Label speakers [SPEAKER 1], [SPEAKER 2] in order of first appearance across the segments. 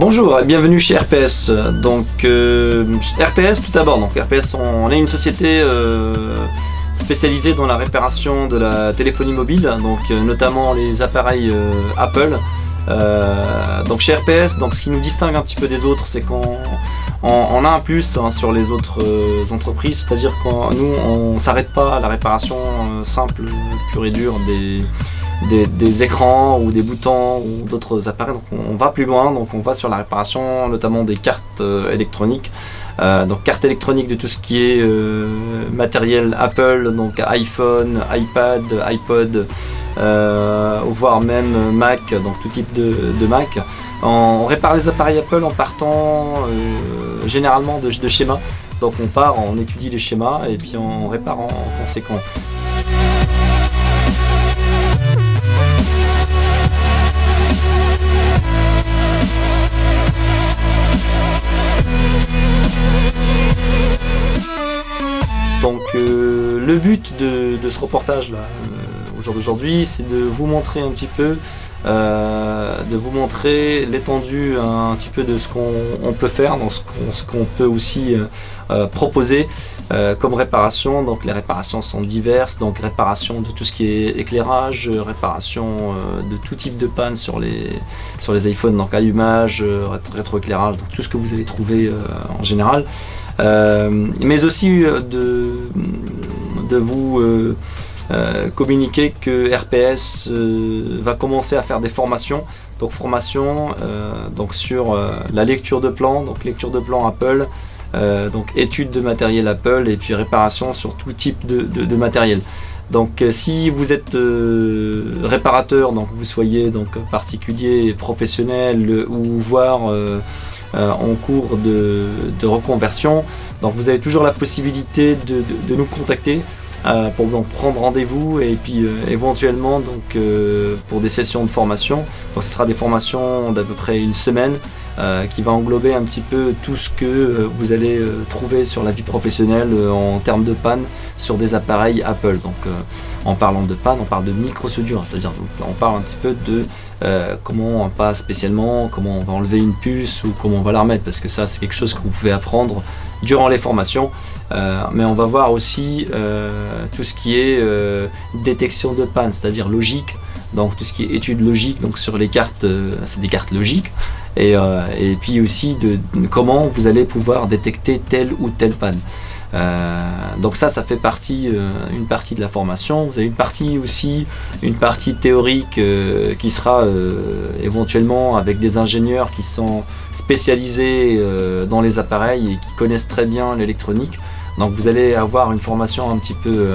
[SPEAKER 1] Bonjour et bienvenue chez RPS. RPS tout d'abord. Donc RPS, on est une société spécialisée dans la réparation de la téléphonie mobile, notamment les appareils Apple. Donc chez RPS, ce qui nous distingue un petit peu des autres, c'est qu'on a un plus sur les autres entreprises, c'est-à-dire que nous on s'arrête pas à la réparation simple, pure et dure des écrans ou des boutons ou d'autres appareils. Donc on va plus loin, donc on va sur la réparation notamment des cartes électroniques. Cartes électroniques de tout ce qui est matériel Apple, donc iPhone, iPad, iPod, voire même Mac, donc tout type de Mac. On répare les appareils Apple en partant généralement de schémas. Donc on étudie les schémas et puis on répare en conséquence. Le but de ce reportage là, au jour d'aujourd'hui, c'est de vous montrer un petit peu, l'étendue un petit peu de ce qu'on peut faire, ce qu'on peut aussi proposer comme réparation. Donc les réparations sont diverses, donc réparation de tout ce qui est éclairage, réparation de tout type de panne sur les iPhones, donc allumage, rétroéclairage, donc tout ce que vous allez trouver en général. Mais aussi de vous communiquer que RPS va commencer à faire des formations. Donc formation sur la lecture de plan, donc lecture de plan Apple, étude de matériel Apple et puis réparation sur tout type de matériel. Donc si vous êtes réparateur, donc vous soyez particulier, professionnel ou voire en cours de reconversion, donc vous avez toujours la possibilité de nous contacter pour prendre rendez-vous et puis éventuellement pour des sessions de formation. Donc ce sera des formations d'à peu près une semaine qui va englober un petit peu tout ce que vous allez trouver sur la vie professionnelle en termes de panne sur des appareils Apple. Donc en parlant de panne, on parle de micro-soudure, c'est-à-dire on parle un petit peu de comment pas spécialement, comment on va enlever une puce ou comment on va la remettre, parce que ça c'est quelque chose que vous pouvez apprendre durant les formations. Mais on va voir aussi tout ce qui est détection de panne, c'est-à-dire logique, donc tout ce qui est étude logique, donc sur les cartes, c'est des cartes logiques, et puis aussi de comment vous allez pouvoir détecter telle ou telle panne. Donc ça fait partie, une partie de la formation. Vous avez une partie théorique qui sera éventuellement avec des ingénieurs qui sont spécialisés dans les appareils et qui connaissent très bien l'électronique. Donc vous allez avoir une formation un petit peu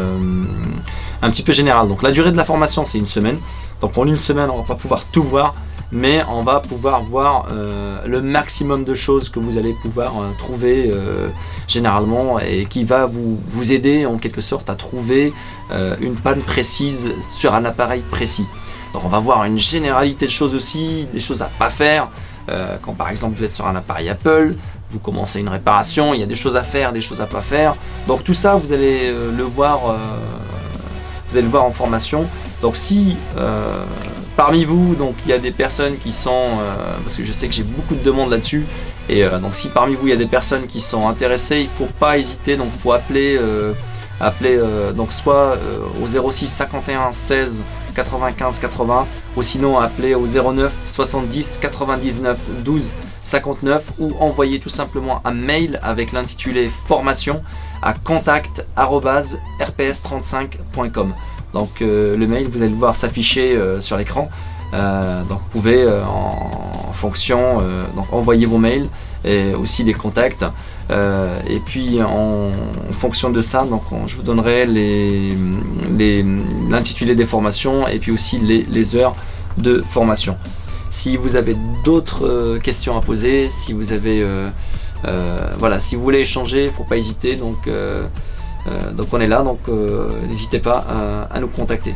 [SPEAKER 1] générale. Donc la durée de la formation c'est une semaine. Donc en une semaine on va pas pouvoir tout voir, mais on va pouvoir voir le maximum de choses que vous allez pouvoir trouver généralement et qui va vous aider en quelque sorte à trouver une panne précise sur un appareil précis. Donc on va voir une généralité de choses aussi, des choses à pas faire. Quand par exemple vous êtes sur un appareil Apple, vous commencez une réparation, il y a des choses à faire, des choses à pas faire. Donc tout ça vous allez le voir en formation. Donc si parmi vous, il y a des personnes qui sont, parce que je sais que j'ai beaucoup de demandes là-dessus, et donc si parmi vous il y a des personnes qui sont intéressées, il ne faut pas hésiter, donc il faut appeler soit au 06 51 16 95 80, ou sinon appeler au 09 70 99 12 59, ou envoyer tout simplement un mail avec l'intitulé formation à contact@rps35.com. Donc le mail, vous allez le voir s'afficher sur l'écran. Donc vous pouvez en fonction envoyer vos mails et aussi des contacts. Et puis en fonction de ça, je vous donnerai l'intitulé des formations et puis aussi les heures de formation. Si vous avez d'autres questions à poser, si vous avez si vous voulez échanger, il ne faut pas hésiter. Donc on est là, n'hésitez pas à nous contacter.